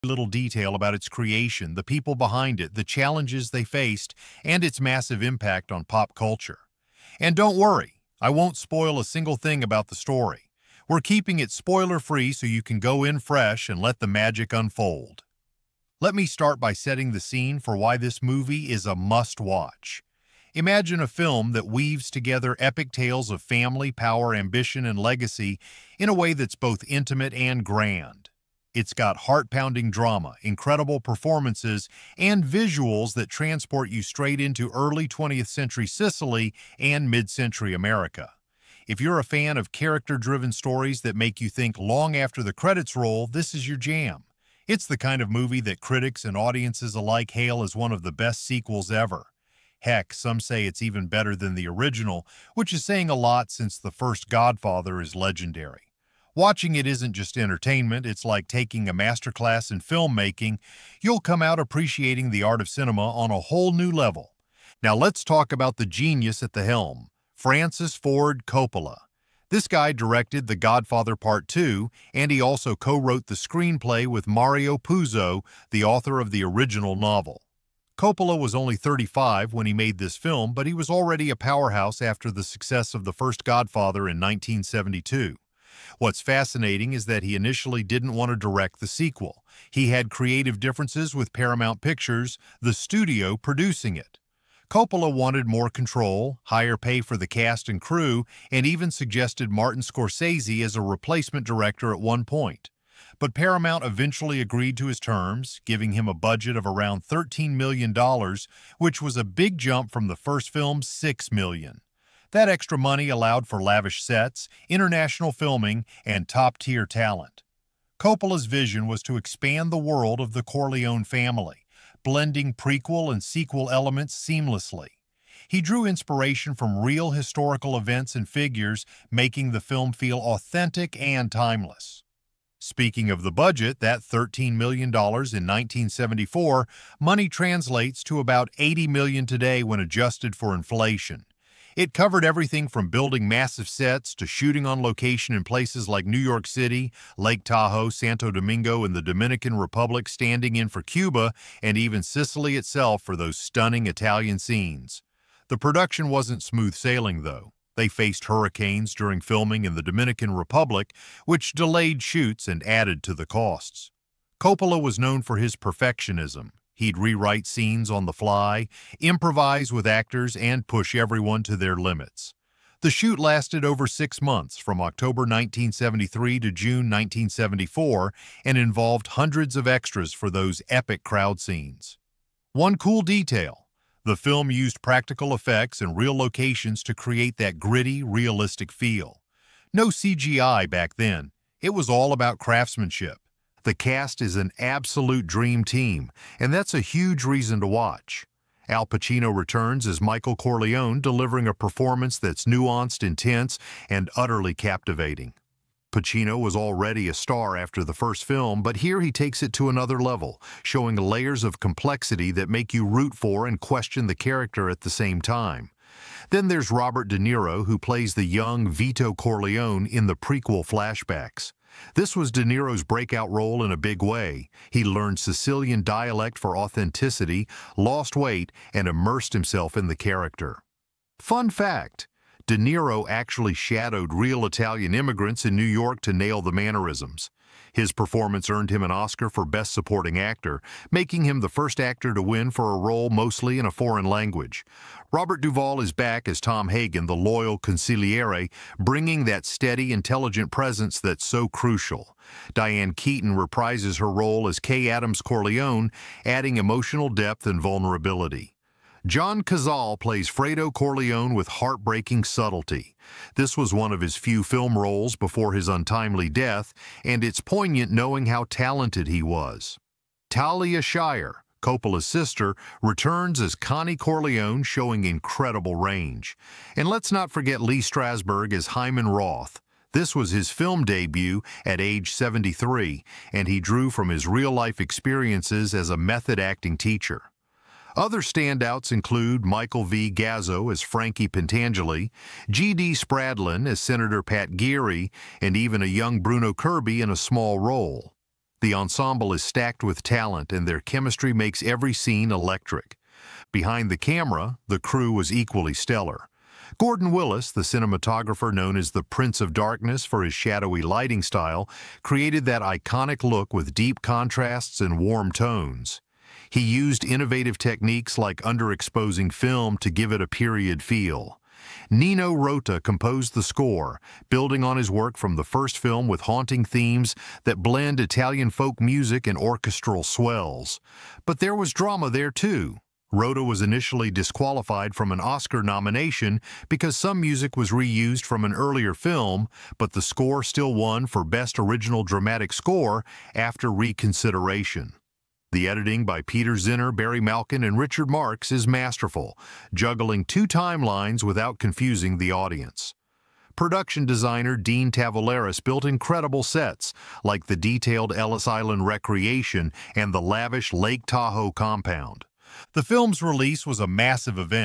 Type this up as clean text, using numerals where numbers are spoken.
little detail about its creation, the people behind it, the challenges they faced, and its massive impact on pop culture. And don't worry, I won't spoil a single thing about the story. We're keeping it spoiler-free so you can go in fresh and let the magic unfold. Let me start by setting the scene for why this movie is a must-watch. Imagine a film that weaves together epic tales of family, power, ambition, and legacy in a way that's both intimate and grand. It's got heart-pounding drama, incredible performances, and visuals that transport you straight into early 20th century Sicily and mid-century America. If you're a fan of character-driven stories that make you think long after the credits roll, this is your jam. It's the kind of movie that critics and audiences alike hail as one of the best sequels ever. Heck, some say it's even better than the original, which is saying a lot since the first Godfather is legendary. Watching it isn't just entertainment, it's like taking a masterclass in filmmaking. You'll come out appreciating the art of cinema on a whole new level. Now let's talk about the genius at the helm, Francis Ford Coppola. This guy directed The Godfather Part 2, and he also co-wrote the screenplay with Mario Puzo, the author of the original novel. Coppola was only 35 when he made this film, but he was already a powerhouse after the success of the first Godfather in 1972. What's fascinating is that he initially didn't want to direct the sequel. He had creative differences with Paramount Pictures, the studio producing it. Coppola wanted more control, higher pay for the cast and crew, and even suggested Martin Scorsese as a replacement director at one point. But Paramount eventually agreed to his terms, giving him a budget of around $13 million, which was a big jump from the first film's $6 million. That extra money allowed for lavish sets, international filming, and top-tier talent. Coppola's vision was to expand the world of the Corleone family, blending prequel and sequel elements seamlessly. He drew inspiration from real historical events and figures, making the film feel authentic and timeless. Speaking of the budget, that $13 million in 1974, money translates to about $80 million today when adjusted for inflation. It covered everything from building massive sets to shooting on location in places like New York City, Lake Tahoe, Santo Domingo, and the Dominican Republic, standing in for Cuba, and even Sicily itself for those stunning Italian scenes. The production wasn't smooth sailing, though. They faced hurricanes during filming in the Dominican Republic, which delayed shoots and added to the costs. Coppola was known for his perfectionism. He'd rewrite scenes on the fly, improvise with actors, and push everyone to their limits. The shoot lasted over 6 months, from October 1973 to June 1974, and involved hundreds of extras for those epic crowd scenes. One cool detail: the film used practical effects and real locations to create that gritty, realistic feel. No CGI back then. It was all about craftsmanship. The cast is an absolute dream team, and that's a huge reason to watch. Al Pacino returns as Michael Corleone, delivering a performance that's nuanced, intense, and utterly captivating. Pacino was already a star after the first film, but here he takes it to another level, showing layers of complexity that make you root for and question the character at the same time. Then there's Robert De Niro, who plays the young Vito Corleone in the prequel flashbacks. This was De Niro's breakout role in a big way. He learned Sicilian dialect for authenticity, lost weight, and immersed himself in the character. Fun fact: De Niro actually shadowed real Italian immigrants in New York to nail the mannerisms. His performance earned him an Oscar for Best Supporting Actor, making him the first actor to win for a role mostly in a foreign language. Robert Duvall is back as Tom Hagen, the loyal consigliere, bringing that steady, intelligent presence that's so crucial. Diane Keaton reprises her role as Kay Adams Corleone, adding emotional depth and vulnerability. John Cazale plays Fredo Corleone with heartbreaking subtlety. This was one of his few film roles before his untimely death, and it's poignant knowing how talented he was. Talia Shire, Coppola's sister, returns as Connie Corleone, showing incredible range. And let's not forget Lee Strasberg as Hyman Roth. This was his film debut at age 73, and he drew from his real-life experiences as a method acting teacher. Other standouts include Michael V. Gazzo as Frankie Pentangeli, G.D. Spradlin as Senator Pat Geary, and even a young Bruno Kirby in a small role. The ensemble is stacked with talent, and their chemistry makes every scene electric. Behind the camera, the crew was equally stellar. Gordon Willis, the cinematographer known as the Prince of Darkness for his shadowy lighting style, created that iconic look with deep contrasts and warm tones. He used innovative techniques like underexposing film to give it a period feel. Nino Rota composed the score, building on his work from the first film with haunting themes that blend Italian folk music and orchestral swells. But there was drama there too. Rota was initially disqualified from an Oscar nomination because some music was reused from an earlier film, but the score still won for Best Original Dramatic Score after reconsideration. The editing by Peter Zinner, Barry Malkin, and Richard Marx is masterful, juggling two timelines without confusing the audience. Production designer Dean Tavoularis built incredible sets, like the detailed Ellis Island recreation and the lavish Lake Tahoe compound. The film's release was a massive event.